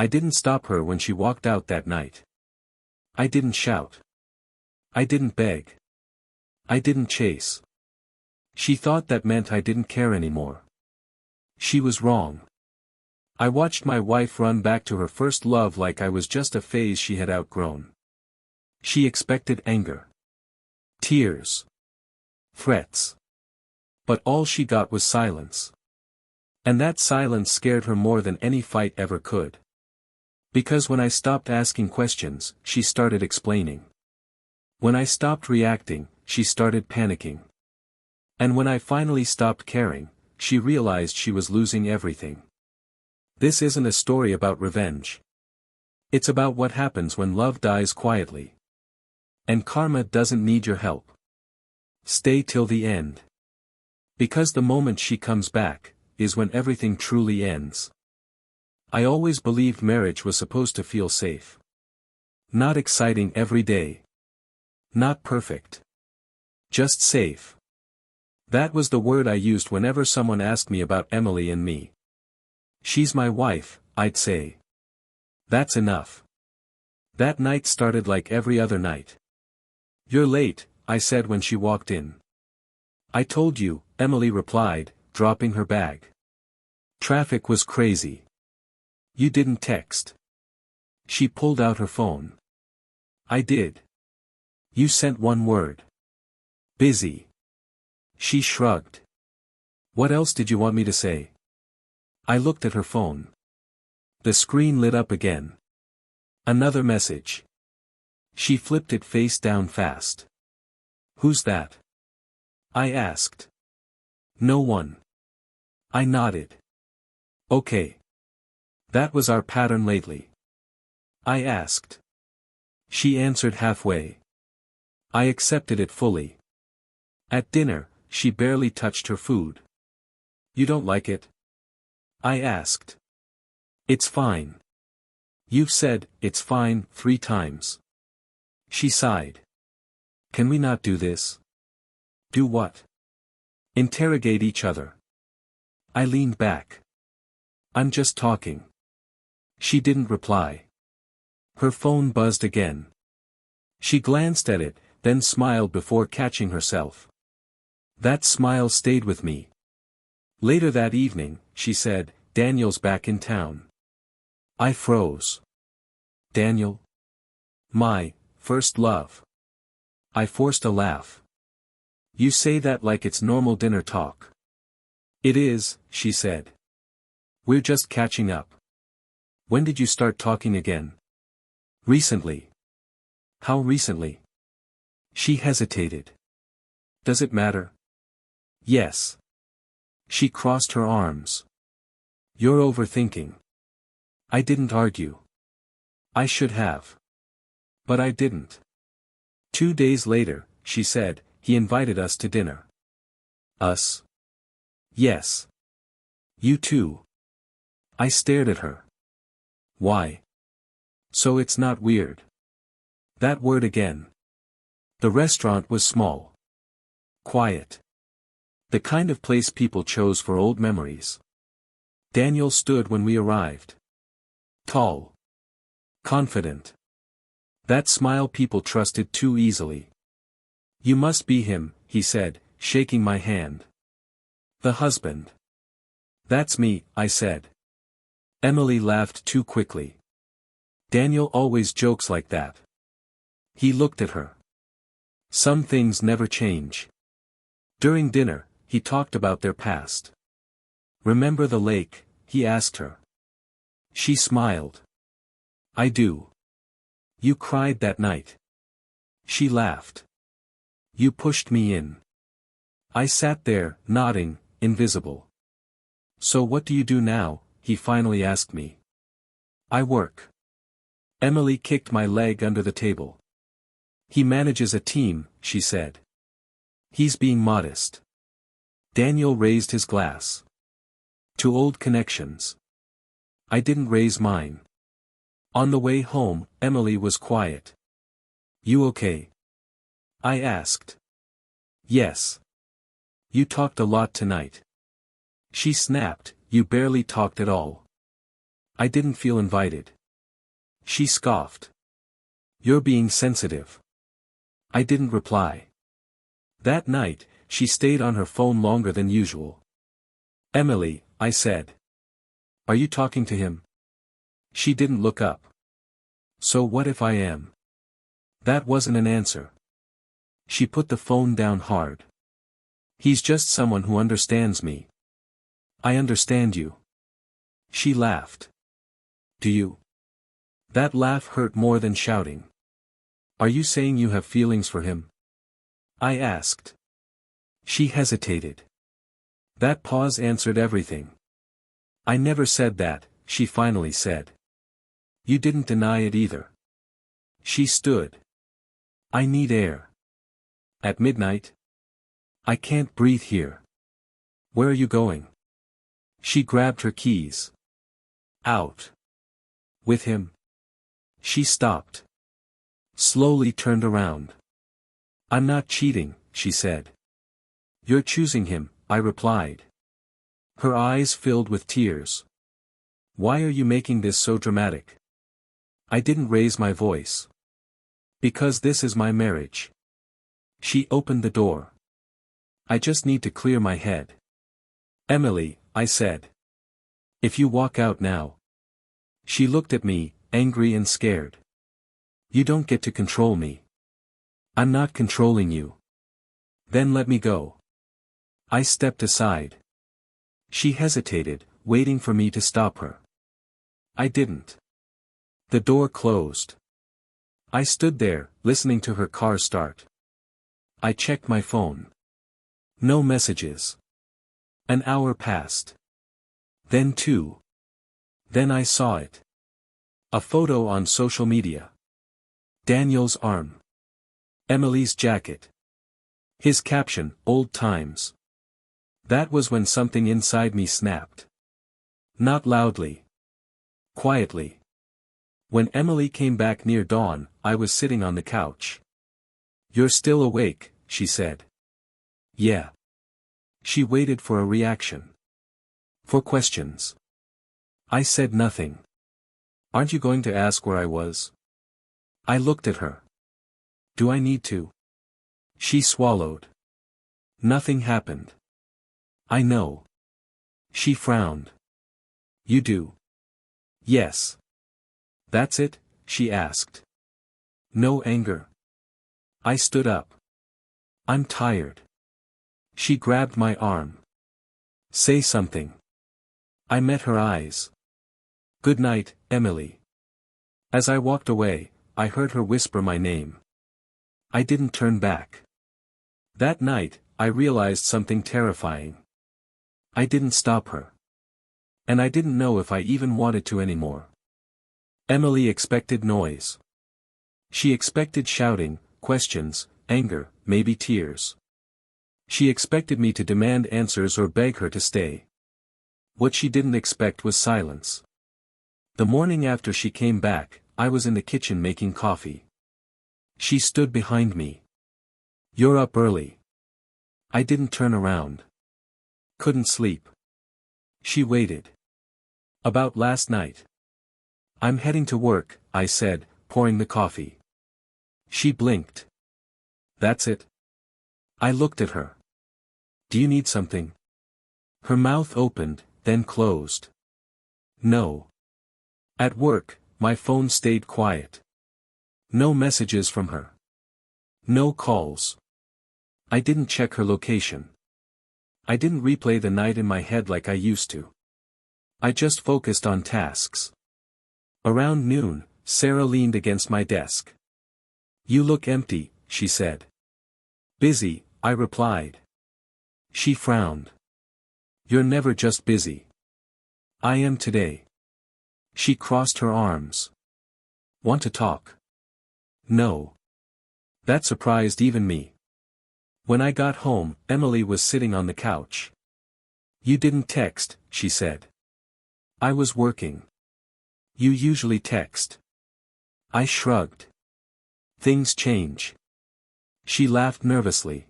I didn't stop her when she walked out that night. I didn't shout. I didn't beg. I didn't chase. She thought that meant I didn't care anymore. She was wrong. I watched my wife run back to her first love like I was just a phase she had outgrown. She expected anger. Tears. Threats. But all she got was silence. And that silence scared her more than any fight ever could. Because when I stopped asking questions, she started explaining. When I stopped reacting, she started panicking. And when I finally stopped caring, she realized she was losing everything. This isn't a story about revenge. It's about what happens when love dies quietly. And karma doesn't need your help. Stay till the end. Because the moment she comes back, is when everything truly ends. I always believed marriage was supposed to feel safe. Not exciting every day. Not perfect. Just safe. That was the word I used whenever someone asked me about Emily and me. She's my wife, I'd say. That's enough. That night started like every other night. You're late, I said when she walked in. I told you, Emily replied, dropping her bag. Traffic was crazy. You didn't text. She pulled out her phone. I did. You sent one word. Busy. She shrugged. What else did you want me to say? I looked at her phone. The screen lit up again. Another message. She flipped it face down fast. Who's that? I asked. No one. I nodded. Okay. That was our pattern lately. I asked. She answered halfway. I accepted it fully. At dinner, she barely touched her food. You don't like it? I asked. It's fine. You've said, it's fine, 3 times. She sighed. Can we not do this? Do what? Interrogate each other. I leaned back. I'm just talking. She didn't reply. Her phone buzzed again. She glanced at it, then smiled before catching herself. That smile stayed with me. Later that evening, she said, Daniel's back in town. I froze. Daniel? My first love. I forced a laugh. You say that like it's normal dinner talk. It is, she said. We're just catching up. When did you start talking again? Recently. How recently? She hesitated. Does it matter? Yes. She crossed her arms. You're overthinking. I didn't argue. I should have. But I didn't. 2 days later, she said, he invited us to dinner. Us? Yes. You too. I stared at her. Why? So it's not weird. That word again. The restaurant was small. Quiet. The kind of place people chose for old memories. Daniel stood when we arrived. Tall. Confident. That smile people trusted too easily. You must be him, he said, shaking my hand. The husband. That's me, I said. Emily laughed too quickly. Daniel always jokes like that. He looked at her. Some things never change. During dinner, he talked about their past. Remember the lake, he asked her. She smiled. I do. You cried that night. She laughed. You pushed me in. I sat there, nodding, invisible. So what do you do now? He finally asked me. I work. Emily kicked my leg under the table. He manages a team, she said. He's being modest. Daniel raised his glass. To old connections. I didn't raise mine. On the way home, Emily was quiet. You okay? I asked. Yes. You talked a lot tonight. She snapped, you barely talked at all. I didn't feel invited. She scoffed. You're being sensitive. I didn't reply. That night, she stayed on her phone longer than usual. Emily, I said. Are you talking to him? She didn't look up. So what if I am? That wasn't an answer. She put the phone down hard. He's just someone who understands me. I understand you. She laughed. Do you? That laugh hurt more than shouting. Are you saying you have feelings for him? I asked. She hesitated. That pause answered everything. I never said that, she finally said. You didn't deny it either. She stood. I need air. At midnight? I can't breathe here. Where are you going? She grabbed her keys. Out. With him. She stopped. Slowly turned around. I'm not cheating, she said. You're choosing him, I replied. Her eyes filled with tears. Why are you making this so dramatic? I didn't raise my voice. Because this is my marriage. She opened the door. I just need to clear my head. Emily, I said. If you walk out now. She looked at me, angry and scared. You don't get to control me. I'm not controlling you. Then let me go. I stepped aside. She hesitated, waiting for me to stop her. I didn't. The door closed. I stood there, listening to her car start. I checked my phone. No messages. An hour passed. Then 2. Then I saw it. A photo on social media. Daniel's arm. Emily's jacket. His caption, Old Times. That was when something inside me snapped. Not loudly. Quietly. When Emily came back near dawn, I was sitting on the couch. You're still awake, she said. Yeah. She waited for a reaction. For questions. I said nothing. Aren't you going to ask where I was? I looked at her. Do I need to? She swallowed. Nothing happened. I know. She frowned. You do? Yes. That's it? She asked. No anger. I stood up. I'm tired. She grabbed my arm. Say something. I met her eyes. Good night, Emily. As I walked away, I heard her whisper my name. I didn't turn back. That night, I realized something terrifying. I didn't stop her. And I didn't know if I even wanted to anymore. Emily expected noise. She expected shouting, questions, anger, maybe tears. She expected me to demand answers or beg her to stay. What she didn't expect was silence. The morning after she came back, I was in the kitchen making coffee. She stood behind me. You're up early. I didn't turn around. Couldn't sleep. She waited. About last night. I'm heading to work, I said, pouring the coffee. She blinked. That's it? I looked at her. Do you need something? Her mouth opened, then closed. No. At work, my phone stayed quiet. No messages from her. No calls. I didn't check her location. I didn't replay the night in my head like I used to. I just focused on tasks. Around noon, Sarah leaned against my desk. You look empty, she said. Busy, I replied. She frowned. You're never just busy. I am today. She crossed her arms. Want to talk? No. That surprised even me. When I got home, Emily was sitting on the couch. You didn't text, she said. I was working. You usually text. I shrugged. Things change. She laughed nervously.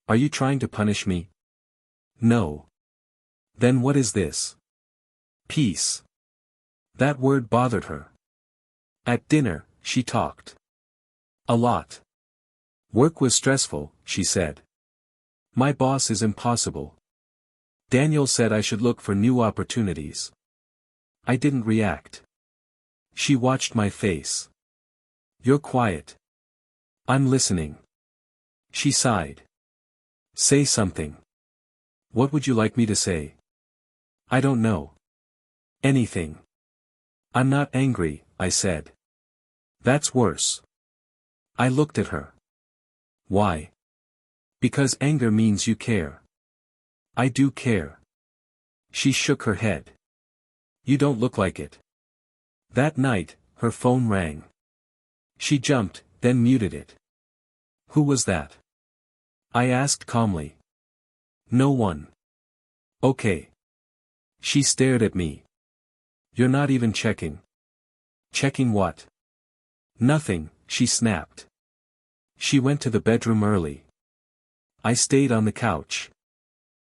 Are you trying to punish me? No. Then what is this? Peace. That word bothered her. At dinner, she talked. A lot. Work was stressful, she said. My boss is impossible. Daniel said I should look for new opportunities. I didn't react. She watched my face. You're quiet. I'm listening. She sighed. Say something. What would you like me to say? I don't know. Anything. I'm not angry, I said. That's worse. I looked at her. Why? Because anger means you care. I do care. She shook her head. You don't look like it. That night, her phone rang. She jumped, then muted it. Who was that? I asked calmly. No one. Okay. She stared at me. You're not even checking. Checking what? Nothing, she snapped. She went to the bedroom early. I stayed on the couch.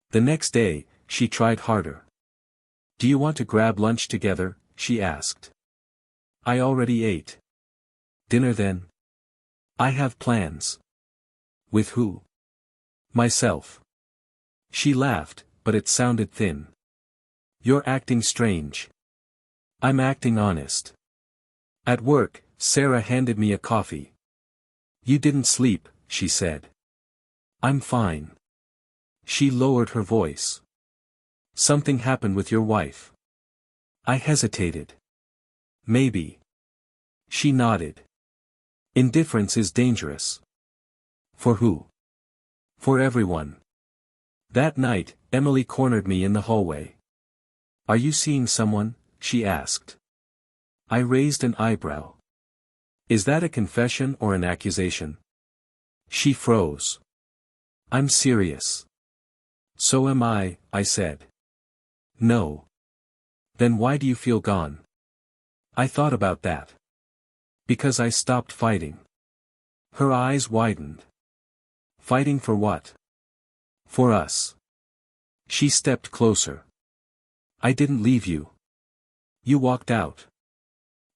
The next day, she tried harder. Do you want to grab lunch together? She asked. I already ate. Dinner then? I have plans. With who? Myself. She laughed, but it sounded thin. You're acting strange. I'm acting honest. At work, Sarah handed me a coffee. You didn't sleep, she said. I'm fine. She lowered her voice. Something happened with your wife. I hesitated. Maybe. She nodded. Indifference is dangerous. For who? For everyone. That night, Emily cornered me in the hallway. Are you seeing someone? She asked. I raised an eyebrow. Is that a confession or an accusation? She froze. I'm serious. So am I said. No. Then why do you feel gone? I thought about that. Because I stopped fighting. Her eyes widened. Fighting for what? For us. She stepped closer. I didn't leave you. You walked out.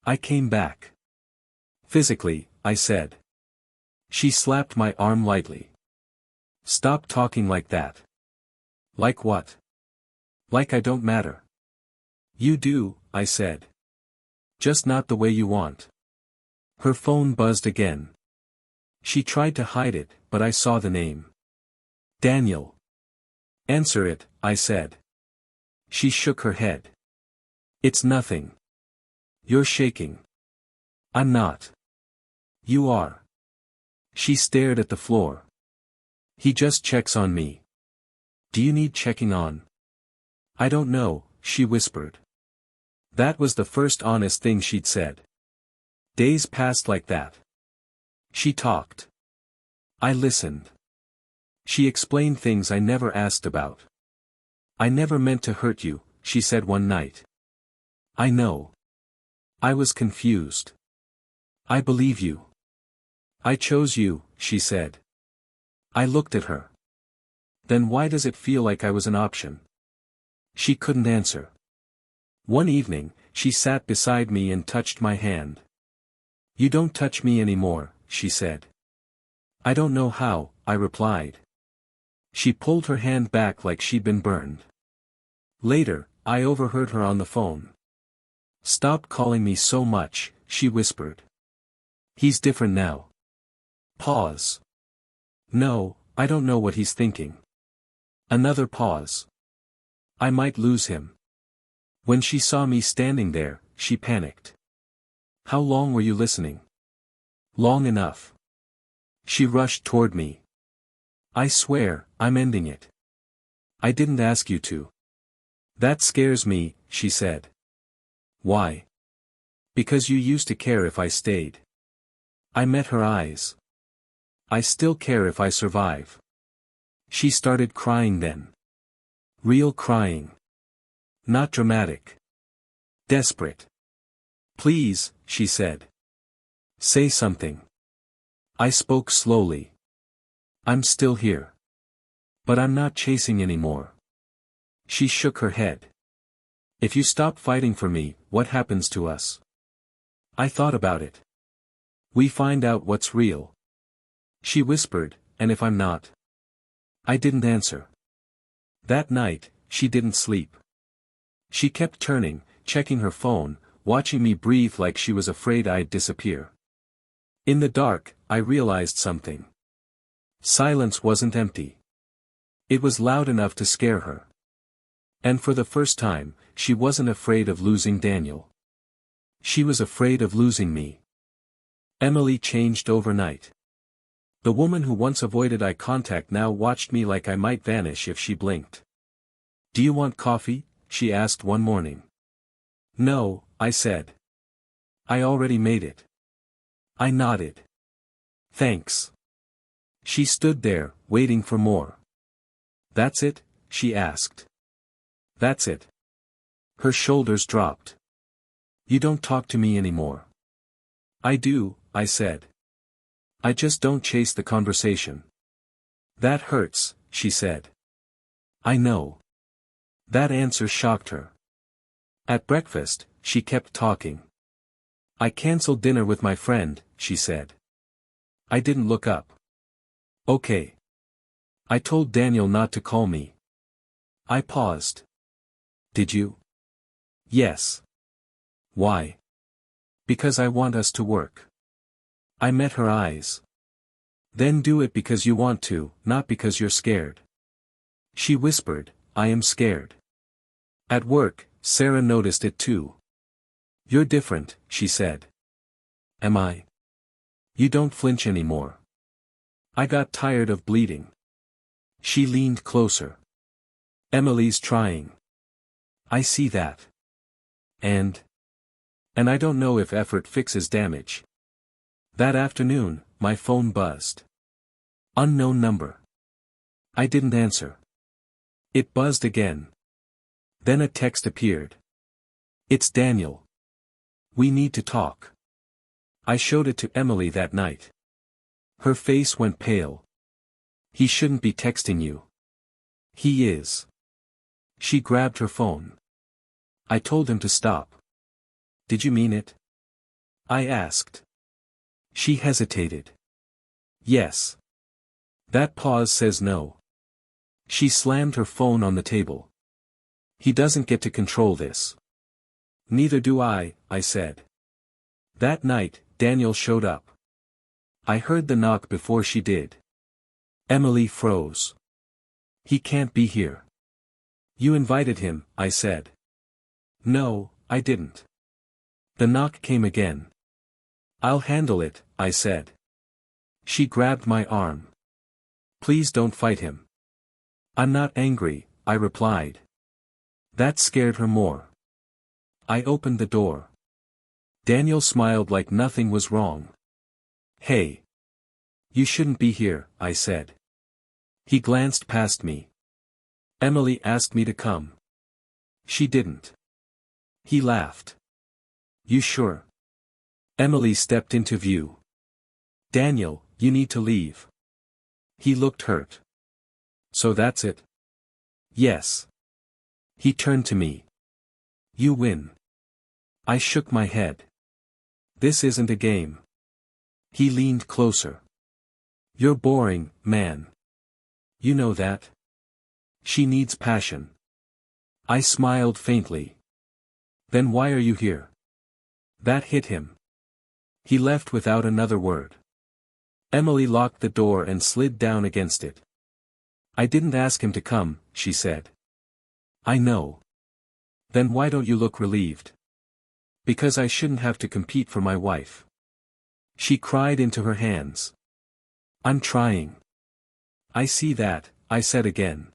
I came back. Physically, I said. She slapped my arm lightly. Stop talking like that. Like what? Like I don't matter. You do, I said. Just not the way you want. Her phone buzzed again. She tried to hide it, but I saw the name. Daniel. Answer it, I said. She shook her head. It's nothing. You're shaking. I'm not. You are. She stared at the floor. He just checks on me. Do you need checking on? I don't know, she whispered. That was the first honest thing she'd said. Days passed like that. She talked. I listened. She explained things I never asked about. I never meant to hurt you, she said one night. I know. I was confused. I believe you. I chose you, she said. I looked at her. Then why does it feel like I was an option? She couldn't answer. One evening, she sat beside me and touched my hand. You don't touch me anymore, she said. I don't know how, I replied. She pulled her hand back like she'd been burned. Later, I overheard her on the phone. Stop calling me so much, she whispered. He's different now. Pause. No, I don't know what he's thinking. Another pause. I might lose him. When she saw me standing there, she panicked. How long were you listening? Long enough. She rushed toward me. I swear, I'm ending it. I didn't ask you to. That scares me, she said. Why? Because you used to care if I stayed. I met her eyes. I still care if I survive. She started crying then. Real crying. Not dramatic. Desperate. Please, she said. Say something. I spoke slowly. I'm still here. But I'm not chasing anymore. She shook her head. If you stop fighting for me, what happens to us? I thought about it. We find out what's real. She whispered, and if I'm not? I didn't answer. That night, she didn't sleep. She kept turning, checking her phone, watching me breathe like she was afraid I'd disappear. In the dark, I realized something. Silence wasn't empty. It was loud enough to scare her. And for the first time, she wasn't afraid of losing Daniel. She was afraid of losing me. Emily changed overnight. The woman who once avoided eye contact now watched me like I might vanish if she blinked. "Do you want coffee?" she asked one morning. "No," I said. "I already made it." I nodded. "Thanks." She stood there, waiting for more. "That's it?" she asked. "That's it." Her shoulders dropped. "You don't talk to me anymore." "I do," I said. "I just don't chase the conversation." "That hurts," she said. "I know." That answer shocked her. At breakfast, she kept talking. "I canceled dinner with my friend," she said. I didn't look up. "Okay. I told Daniel not to call me." I paused. "Did you?" "Yes." "Why?" "Because I want us to work." I met her eyes. "Then do it because you want to, not because you're scared." She whispered, "I am scared." At work, Sarah noticed it too. "You're different," she said. "Am I?" "You don't flinch anymore." I got tired of bleeding. She leaned closer. "Emily's trying." "I see that. And I don't know if effort fixes damage." That afternoon, my phone buzzed. Unknown number. I didn't answer. It buzzed again. Then a text appeared. "It's Daniel. We need to talk." I showed it to Emily that night. Her face went pale. "He shouldn't be texting you." "He is." She grabbed her phone. "I told him to stop." "Did you mean it?" I asked. She hesitated. "Yes." That pause says no. She slammed her phone on the table. "He doesn't get to control this." "Neither do I," I said. That night, Daniel showed up. I heard the knock before she did. Emily froze. "He can't be here." "You invited him," I said. "No, I didn't." The knock came again. "I'll handle it," I said. She grabbed my arm. "Please don't fight him." "I'm not angry," I replied. That scared her more. I opened the door. Daniel smiled like nothing was wrong. "Hey. You shouldn't be here," I said. He glanced past me. "Emily asked me to come." "She didn't." He laughed. "You sure?" Emily stepped into view. "Daniel, you need to leave." He looked hurt. "So that's it?" "Yes." He turned to me. "You win." I shook my head. "This isn't a game." He leaned closer. "You're boring, man. You know that." "She needs passion." I smiled faintly. "Then why are you here?" That hit him. He left without another word. Emily locked the door and slid down against it. "I didn't ask him to come," she said. "I know." "Then why don't you look relieved?" "Because I shouldn't have to compete for my wife." She cried into her hands. "I'm trying." "I see that," I said again.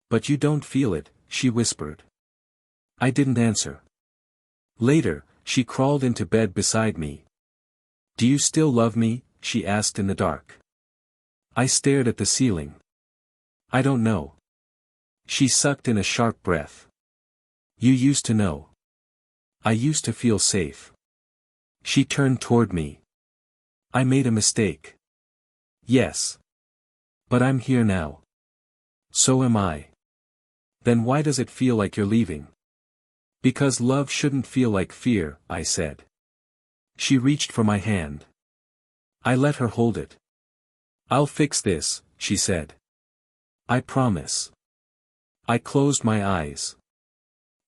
"But you don't feel it," she whispered. I didn't answer. Later, she crawled into bed beside me. "Do you still love me?" she asked in the dark. I stared at the ceiling. "I don't know." She sucked in a sharp breath. "You used to know." "I used to feel safe." She turned toward me. "I made a mistake." "Yes. But I'm here now." "So am I." "Then why does it feel like you're leaving?" Because love shouldn't feel like fear, I said. She reached for my hand. I let her hold it. I'll fix this, she said. I promise. I closed my eyes.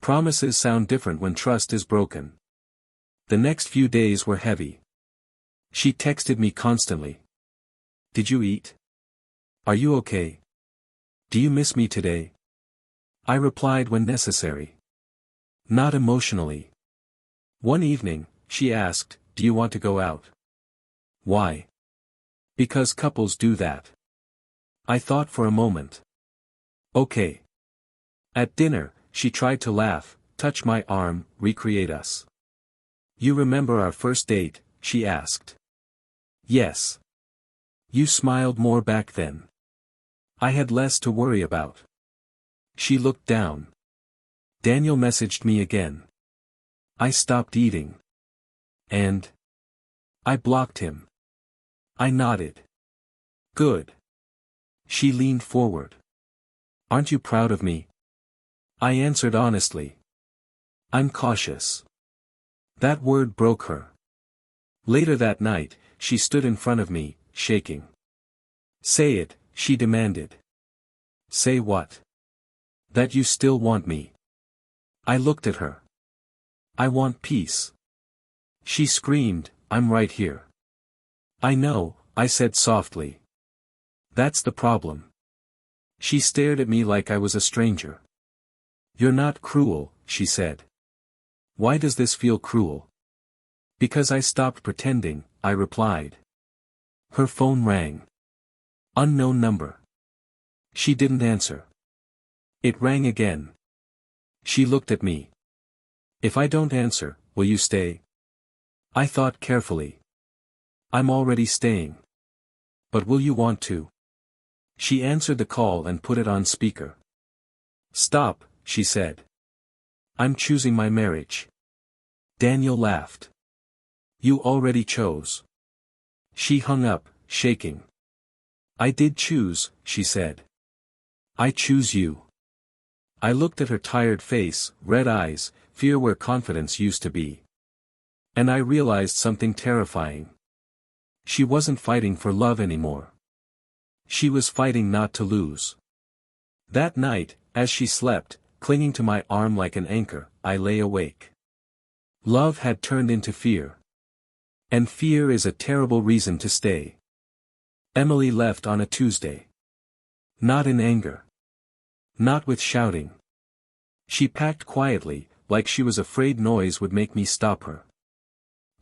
Promises sound different when trust is broken. The next few days were heavy. She texted me constantly. Did you eat? Are you okay? Do you miss me today? I replied when necessary. Not emotionally. One evening, she asked, do you want to go out? Why? Because couples do that. I thought for a moment. Okay. At dinner, she tried to laugh, touch my arm, recreate us. You remember our first date? She asked. Yes. You smiled more back then. I had less to worry about. She looked down. Daniel messaged me again. I stopped eating. And I blocked him. I nodded. Good. She leaned forward. Aren't you proud of me? I answered honestly. I'm cautious. That word broke her. Later that night, she stood in front of me, shaking. Say it, she demanded. Say what? That you still want me. I looked at her. I want peace. She screamed, I'm right here. I know, I said softly. That's the problem. She stared at me like I was a stranger. You're not cruel, she said. Why does this feel cruel? Because I stopped pretending, I replied. Her phone rang. Unknown number. She didn't answer. It rang again. She looked at me. If I don't answer, will you stay? I thought carefully. I'm already staying. But will you want to? She answered the call and put it on speaker. Stop, she said. I'm choosing my marriage. Daniel laughed. You already chose. She hung up, shaking. I did choose, she said. I choose you. I looked at her tired face, red eyes, fear where confidence used to be. And I realized something terrifying. She wasn't fighting for love anymore. She was fighting not to lose. That night, as she slept, clinging to my arm like an anchor, I lay awake. Love had turned into fear. And fear is a terrible reason to stay. Emily left on a Tuesday. Not in anger. Not with shouting. She packed quietly, like she was afraid noise would make me stop her.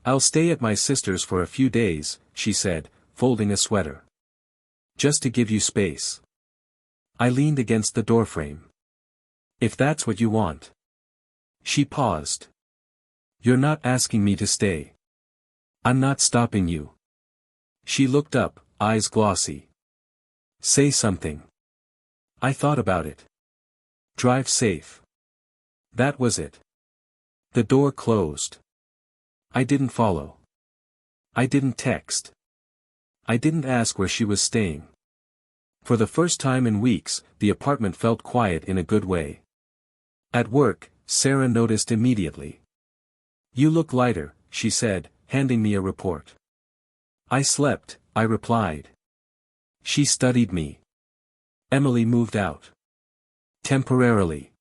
I'll stay at my sister's for a few days, she said, folding a sweater. Just to give you space. I leaned against the doorframe. If that's what you want. She paused. You're not asking me to stay. I'm not stopping you. She looked up, eyes glossy. Say something. I thought about it. Drive safe. That was it. The door closed. I didn't follow. I didn't text. I didn't ask where she was staying. For the first time in weeks, the apartment felt quiet in a good way. At work, Sarah noticed immediately. You look lighter, she said, handing me a report. I slept, I replied. She studied me. Emily moved out. Temporarily.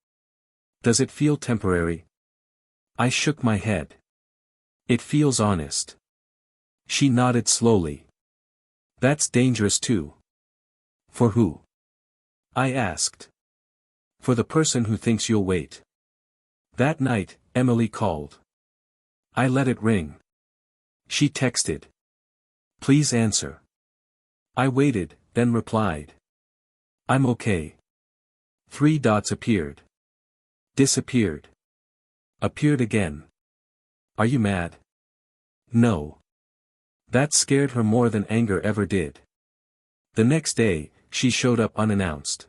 Does it feel temporary? I shook my head. It feels honest. She nodded slowly. That's dangerous too. For who? I asked. For the person who thinks you'll wait. That night, Emily called. I let it ring. She texted. Please answer. I waited, then replied. I'm okay. 3 dots appeared. Disappeared. Appeared again. Are you mad? No. That scared her more than anger ever did. The next day, she showed up unannounced.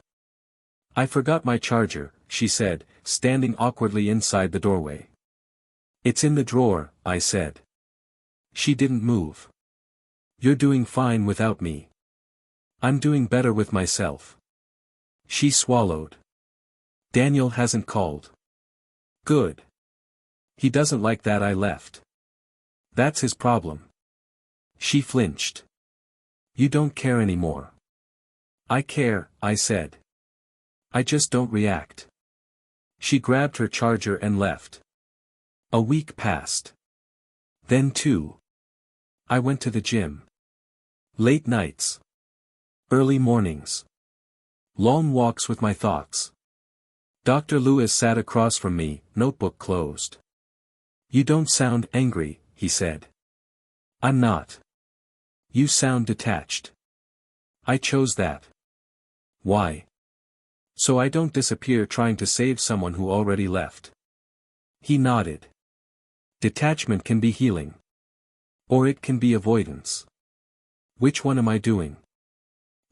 I forgot my charger, she said, standing awkwardly inside the doorway. It's in the drawer, I said. She didn't move. You're doing fine without me. I'm doing better with myself. She swallowed. Daniel hasn't called. Good. He doesn't like that I left. That's his problem. She flinched. You don't care anymore. I care, I said. I just don't react. She grabbed her charger and left. A week passed. Then 2. I went to the gym. Late nights. Early mornings. Long walks with my thoughts. Dr. Lewis sat across from me, notebook closed. You don't sound angry, he said. I'm not. You sound detached. I chose that. Why? So I don't disappear trying to save someone who already left. He nodded. Detachment can be healing. Or it can be avoidance. Which one am I doing?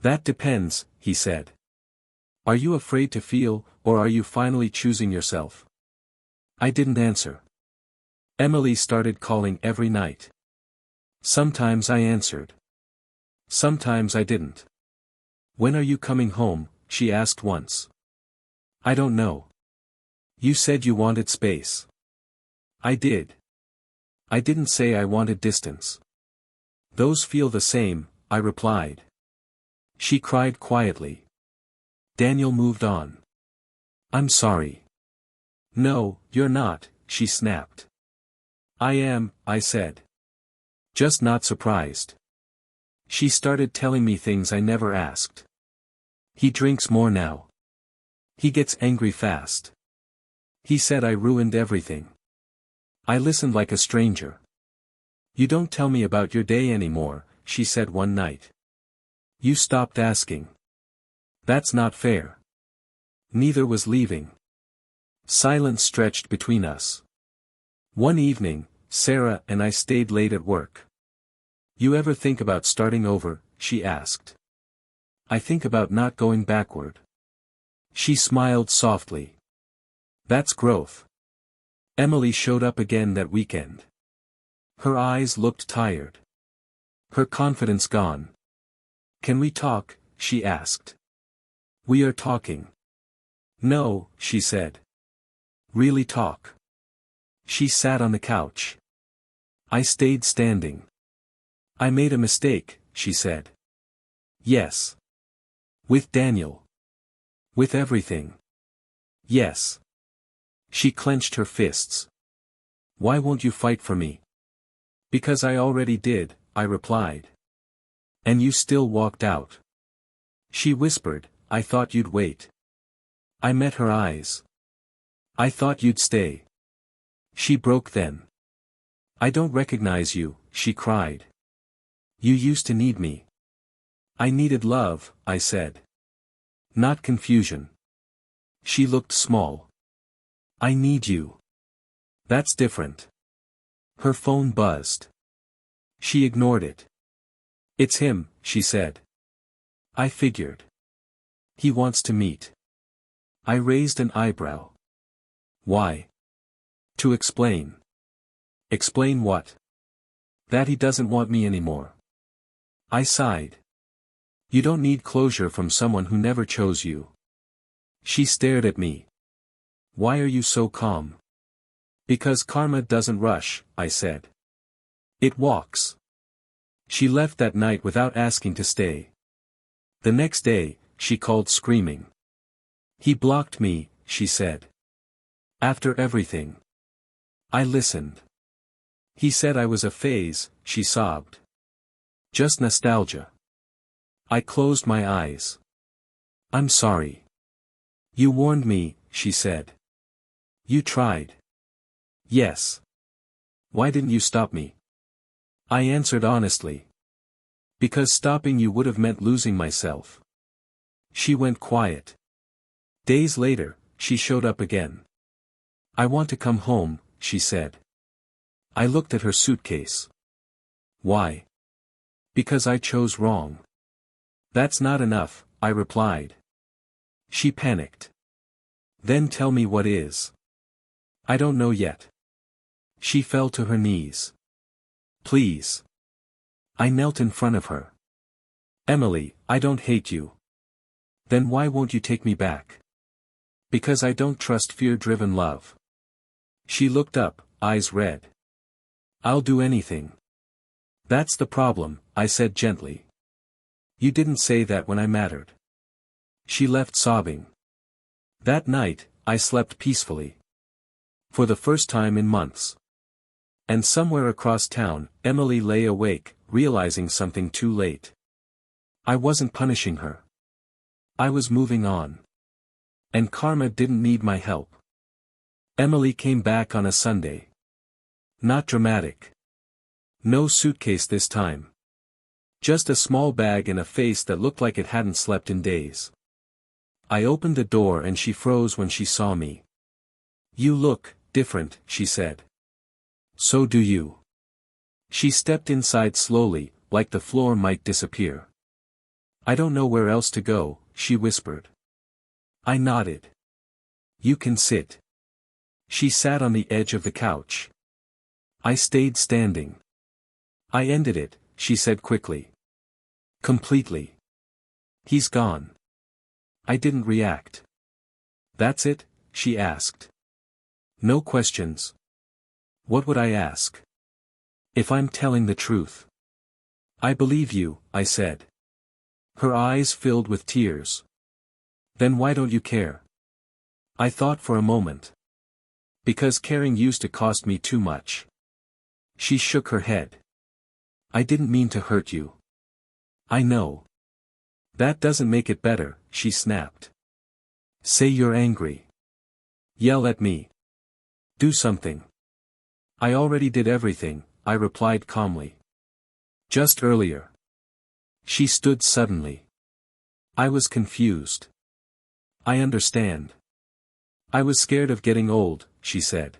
That depends, he said. Are you afraid to feel, or are you finally choosing yourself? I didn't answer. Emily started calling every night. Sometimes I answered. Sometimes I didn't. When are you coming home? She asked once. I don't know. You said you wanted space. I did. I didn't say I wanted distance. Those feel the same, I replied. She cried quietly. Daniel moved on. I'm sorry. No, you're not, she snapped. I am, I said. Just not surprised. She started telling me things I never asked. He drinks more now. He gets angry fast. He said I ruined everything. I listened like a stranger. You don't tell me about your day anymore, she said one night. You stopped asking. That's not fair. Neither was leaving. Silence stretched between us. One evening, Sarah and I stayed late at work. You ever think about starting over? She asked. I think about not going backward. She smiled softly. That's growth. Emily showed up again that weekend. Her eyes looked tired. Her confidence gone. Can we talk? She asked. We are talking. No, she said. Really talk. She sat on the couch. I stayed standing. I made a mistake, she said. Yes. With Daniel. With everything. Yes. She clenched her fists. Why won't you fight for me? Because I already did, I replied. And you still walked out. She whispered, I thought you'd wait. I met her eyes. I thought you'd stay. She broke then. I don't recognize you, she cried. You used to need me. I needed love, I said. Not confusion. She looked small. I need you. That's different. Her phone buzzed. She ignored it. It's him, she said. I figured. He wants to meet. I raised an eyebrow. Why? To explain. Explain what? That he doesn't want me anymore. I sighed. You don't need closure from someone who never chose you. She stared at me. Why are you so calm? Because karma doesn't rush, I said. It walks. She left that night without asking to stay. The next day, she called screaming. He blocked me, she said. After everything. I listened. He said I was a phase, she sobbed. Just nostalgia. I closed my eyes. I'm sorry. You warned me, she said. You tried. Yes. Why didn't you stop me? I answered honestly. Because stopping you would have meant losing myself. She went quiet. Days later, she showed up again. I want to come home, she said. I looked at her suitcase. Why? Because I chose wrong. That's not enough, I replied. She panicked. Then tell me what is. I don't know yet. She fell to her knees. Please. I knelt in front of her. Emily, I don't hate you. Then why won't you take me back? Because I don't trust fear-driven love. She looked up, eyes red. "I'll do anything." "That's the problem," I said gently. "You didn't say that when I mattered." She left sobbing. That night, I slept peacefully. For the first time in months. And somewhere across town, Emily lay awake, realizing something too late. I wasn't punishing her. I was moving on. And karma didn't need my help. Emily came back on a Sunday. Not dramatic. No suitcase this time. Just a small bag and a face that looked like it hadn't slept in days. I opened the door and she froze when she saw me. "You look different," she said. "So do you." She stepped inside slowly, like the floor might disappear. "I don't know where else to go," she whispered. I nodded. "You can sit." She sat on the edge of the couch. I stayed standing. "I ended it," she said quickly. "Completely. He's gone." I didn't react. "That's it?" she asked. "No questions." "What would I ask?" "If I'm telling the truth." "I believe you," I said. Her eyes filled with tears. "Then why don't you care?" I thought for a moment. "Because caring used to cost me too much." She shook her head. "I didn't mean to hurt you." "I know." "That doesn't make it better," she snapped. "Say you're angry. Yell at me. Do something." "I already did everything," I replied calmly. "Just earlier." She stood suddenly. I was confused. "I understand." "I was scared of getting old," she said.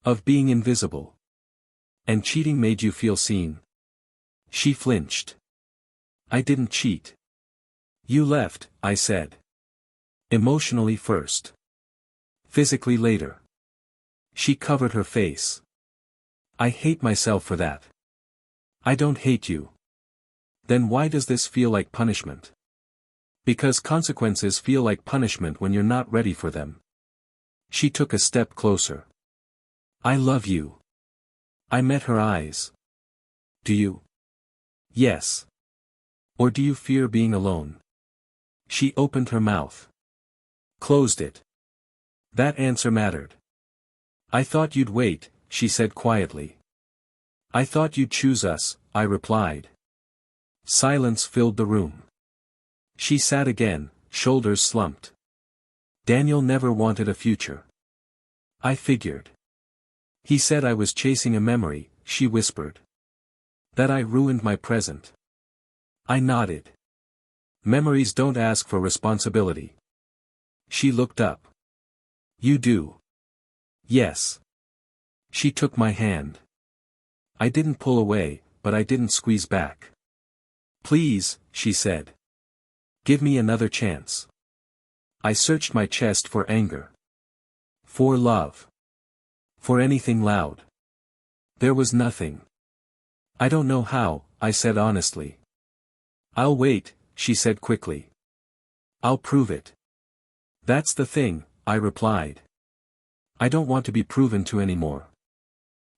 "Of being invisible. And cheating made you feel seen." She flinched. "I didn't cheat." "You left," I said. "Emotionally first. Physically later." She covered her face. "I hate myself for that." "I don't hate you." "Then why does this feel like punishment?" "Because consequences feel like punishment when you're not ready for them." She took a step closer. "I love you." I met her eyes. "Do you?" "Yes." "Or do you fear being alone?" She opened her mouth. Closed it. That answer mattered. "I thought you'd wait," she said quietly. "I thought you'd choose us," I replied. Silence filled the room. She sat again, shoulders slumped. "Daniel never wanted a future." I figured. "He said I was chasing a memory," she whispered. "That I ruined my present." I nodded. "Memories don't ask for responsibility." She looked up. "You do." "Yes." She took my hand. I didn't pull away, but I didn't squeeze back. "Please," she said. "Give me another chance." I searched my chest for anger. For love. For anything loud. There was nothing. "I don't know how," I said honestly. "I'll wait," she said quickly. "I'll prove it." "That's the thing," I replied. "I don't want to be proven to anymore."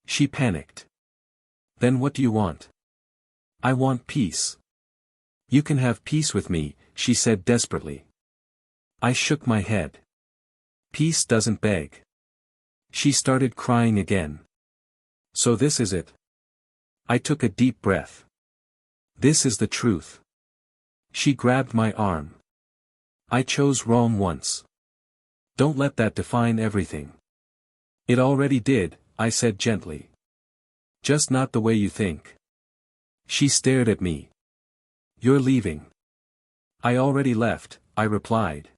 She panicked. "Then what do you want?" "I want peace." "You can have peace with me," she said desperately. I shook my head. "Peace doesn't beg." She started crying again. "So this is it?" I took a deep breath. "This is the truth." She grabbed my arm. "I chose wrong once. Don't let that define everything." "It already did," I said gently. "Just not the way you think." She stared at me. "You're leaving." "I already left," I replied.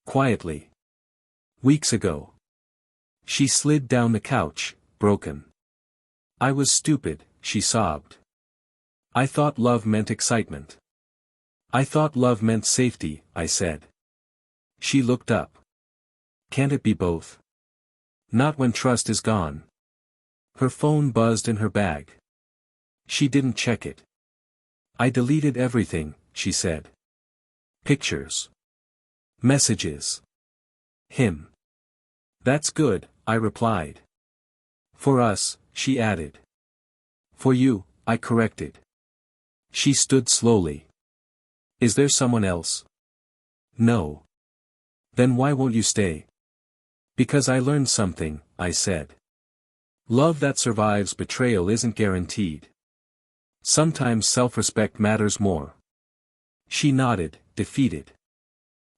Quietly. "Weeks ago." She slid down the couch, broken. "I was stupid," she sobbed. "I thought love meant excitement." "I thought love meant safety," I said. She looked up. "Can't it be both?" "Not when trust is gone." Her phone buzzed in her bag. She didn't check it. "I deleted everything," she said. "Pictures. Messages. Him." "That's good," I replied. For us, she added. For you, I corrected. She stood slowly. Is there someone else? No. Then why won't you stay? Because I learned something, I said. Love that survives betrayal isn't guaranteed. Sometimes self-respect matters more. She nodded, defeated.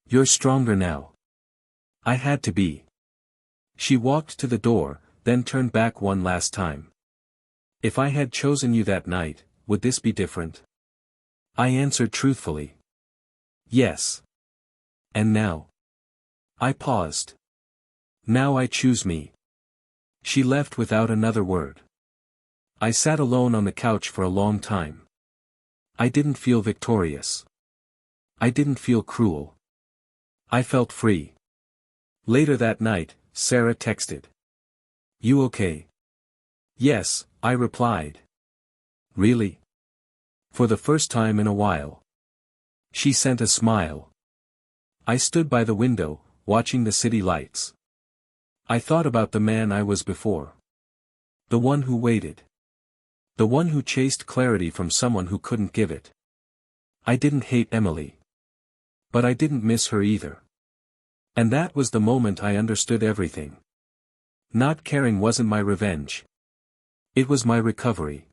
You're stronger now. I had to be. She walked to the door, then turned back one last time. If I had chosen you that night, would this be different? I answered truthfully. Yes. And now? I paused. Now I choose me. She left without another word. I sat alone on the couch for a long time. I didn't feel victorious. I didn't feel cruel. I felt free. Later that night, Sarah texted. You okay? Yes, I replied. Really? For the first time in a while. She sent a smile. I stood by the window, watching the city lights. I thought about the man I was before. The one who waited. The one who chased clarity from someone who couldn't give it. I didn't hate Emily. But I didn't miss her either. And that was the moment I understood everything. Not caring wasn't my revenge. It was my recovery.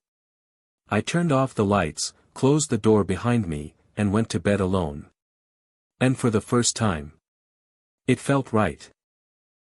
I turned off the lights, closed the door behind me, and went to bed alone. And for the first time, it felt right.